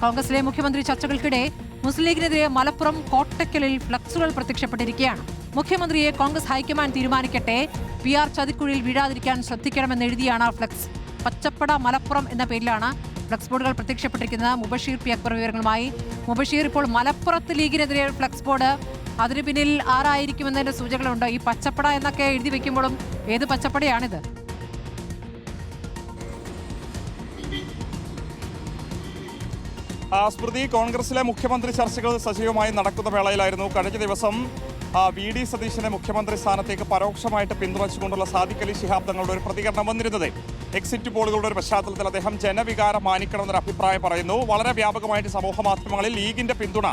കോൺഗ്രസിലെ മുഖ്യമന്ത്രി ചർച്ചകൾക്കിടെ മുസ്ലിം ലീഗിനെതിരെ മലപ്പുറം കോട്ടക്കലിൽ ഫ്ലക്സുകൾ പ്രത്യക്ഷപ്പെട്ടിരിക്കുകയാണ്. മുഖ്യമന്ത്രിയെ കോൺഗ്രസ് ഹൈക്കമാൻഡ് തീരുമാനിക്കട്ടെ, PR ചതിക്കുഴിയിൽ വീഴാതിരിക്കാൻ ശ്രദ്ധിക്കണമെന്ന് എഴുതിയാണ് ഫ്ലക്സ്. പച്ചപ്പട മലപ്പുറം എന്ന പേരിലാണ് ഫ്ലക്സ് ബോർഡുകൾ പ്രത്യക്ഷപ്പെട്ടിരിക്കുന്നത്. മുബഷീർ പി അക്ബർ വിവരങ്ങളുമായി. മുബഷീർ, ഇപ്പോൾ മലപ്പുറത്ത് ലീഗിനെതിരെ ഫ്ലക്സ് ബോർഡ്, അതിന് പിന്നിൽ ആരായിരിക്കുമെന്നതിന്റെ സൂചനകളുണ്ട്. ഈ പച്ചപ്പട എന്നൊക്കെ എഴുതി വെക്കുമ്പോഴും ഏത് പച്ചപ്പടയാണിത്? സ്മൃതി, കോൺഗ്രസിലെ മുഖ്യമന്ത്രി ചർച്ചകൾ സജീവമായി നടക്കുന്ന വേളയിലായിരുന്നു കഴിഞ്ഞ ദിവസം VD സതീശനെ മുഖ്യമന്ത്രി സ്ഥാനത്തേക്ക് പരോക്ഷമായിട്ട് പിന്തുണച്ചുകൊണ്ടുള്ള സാദിഖ് അലി ശിഹാബ് തങ്ങളുടെ ഒരു പ്രതികരണം വന്നിരുന്നത്. എക്സിറ്റ് പോളുകളുടെ ഒരു പശ്ചാത്തലത്തിൽ അദ്ദേഹം ജനവികാരം മാനിക്കണമെന്നൊരു അഭിപ്രായം പറയുന്നു. വളരെ വ്യാപകമായിട്ട് സമൂഹ മാധ്യമങ്ങളിൽ ലീഗിന്റെ പിന്തുണ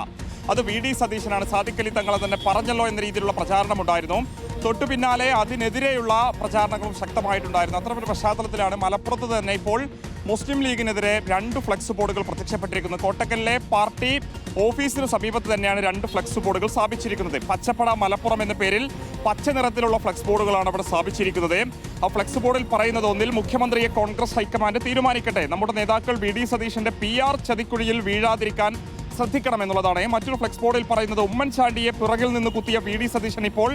അത് VD സതീശനാണ്, സാദിഖ് അലി തങ്ങൾ തന്നെ പറഞ്ഞല്ലോ എന്ന രീതിയിലുള്ള പ്രചാരണമുണ്ടായിരുന്നു. തൊട്ടു പിന്നാലെ അതിനെതിരെയുള്ള പ്രചാരണങ്ങളും ശക്തമായിട്ടുണ്ടായിരുന്നു. അത്തരമൊരു പശ്ചാത്തലത്തിലാണ് മലപ്പുറത്ത് തന്നെ ഇപ്പോൾ മുസ്ലിം ലീഗിനെതിരെ 2 ഫ്ലക്സ് ബോർഡുകൾ പ്രത്യക്ഷപ്പെട്ടിരിക്കുന്നത്. കോട്ടക്കലിലെ പാർട്ടി ഓഫീസിന് സമീപത്ത് തന്നെയാണ് 2 ഫ്ലക്സ് ബോർഡുകൾ സ്ഥാപിച്ചിരിക്കുന്നത്. പച്ചപ്പട മലപ്പുറം എന്ന പേരിൽ പച്ച നിറത്തിലുള്ള ഫ്ലക്സ് ബോർഡുകളാണ് അവിടെ സ്ഥാപിച്ചിരിക്കുന്നത്. ആ ഫ്ലക്സ് ബോർഡിൽ പറയുന്നത് ഒന്നിൽ മുഖ്യമന്ത്രിയെ കോൺഗ്രസ് ഹൈക്കമാൻഡ് തീരുമാനിക്കട്ടെ, നമ്മുടെ നേതാക്കൾ VD സതീശന്റെ PR ചതിക്കുഴിയിൽ വീഴാതിരിക്കാൻ ശ്രദ്ധിക്കണമെന്നുള്ളതാണ്. മറ്റൊരു ഫ്ലക്സ് ബോർഡിൽ പറയുന്നത് ഉമ്മൻചാണ്ടിയെ പിറകിൽ നിന്ന് കുത്തിയ VD സതീശൻ ഇപ്പോൾ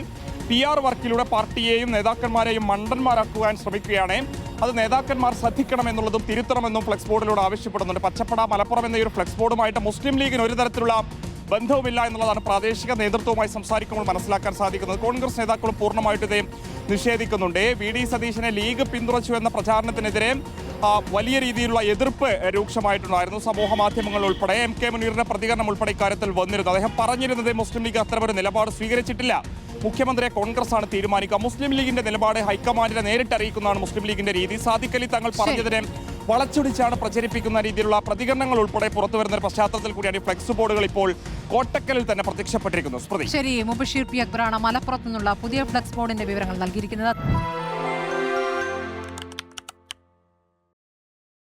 PR വർക്കിലൂടെ പാർട്ടിയെയും നേതാക്കന്മാരെയും മണ്ടന്മാരാക്കുവാൻ ശ്രമിക്കുകയാണ്. അത് നേതാക്കന്മാർ ശ്രദ്ധിക്കണമെന്നുള്ളതും തിരുത്തണമെന്നും ഫ്ലക്സ് ബോർഡിലൂടെ ആവശ്യപ്പെടുന്നുണ്ട്. പച്ചപ്പട മലപ്പുറം എന്ന ഒരു ഫ്ലക്സ് ബോർഡുമായിട്ട് മുസ്ലിം ലീഗിന് ഒരു തരത്തിലുള്ള ബന്ധവുമില്ല എന്നുള്ളതാണ് പ്രാദേശിക നേതൃത്വവുമായി സംസാരിക്കുമ്പോൾ മനസ്സിലാക്കാൻ സാധിക്കുന്നത്. കോൺഗ്രസ് നേതാക്കളും പൂർണ്ണമായിട്ട് ഇത് നിഷേധിക്കുന്നുണ്ട്. VD സതീശനെ ലീഗ് പിന്തുണച്ചു എന്ന പ്രചാരണത്തിനെതിരെ വലിയ രീതിയിലുള്ള എതിർപ്പ് രൂക്ഷമായിട്ടുണ്ടായിരുന്നു. സമൂഹ മാധ്യമങ്ങൾ ഉൾപ്പെടെ MK മുനീറിന്റെ പ്രതികരണം ഉൾപ്പെടെ ഇക്കാര്യത്തിൽ വന്നിരുന്നു. അദ്ദേഹം പറഞ്ഞിരുന്നത് മുസ്ലിം ലീഗ് അത്തരമൊരു നിലപാട് സ്വീകരിച്ചിട്ടില്ല, മുഖ്യമന്ത്രിയെ കോൺഗ്രസ് ആണ് തീരുമാനിക്കുക, മുസ്ലിം ലീഗിന്റെ നിലപാട് ഹൈക്കമാൻഡിനെ നേരിട്ട് അറിയിക്കുന്നതാണ് മുസ്ലിം ലീഗിന്റെ രീതി. സാദിഖ് അലി തങ്ങൾ പറഞ്ഞതിനെ വളച്ചൊടിച്ചാണ് പ്രചരിപ്പിക്കുന്ന രീതിയിലുള്ള പ്രതികരണങ്ങൾ ഉൾപ്പെടെ പുറത്തുവരുന്ന ഒരു പശ്ചാത്തലത്തിൽ കൂടിയാണ് ഈ ഫ്ലെക്സ് ബോർഡുകൾ ഇപ്പോൾ കോട്ടക്കലിൽ തന്നെ പ്രത്യക്ഷപ്പെട്ടിരിക്കുന്നു. ശരി, മുബഷീർ പി അക്ബറാണ് മലപ്പുറത്ത് നിന്നുള്ള പുതിയ ഫ്ലെക്സ് ബോർഡിന്റെ വിവരങ്ങൾ നൽകിയിരിക്കുന്നത്.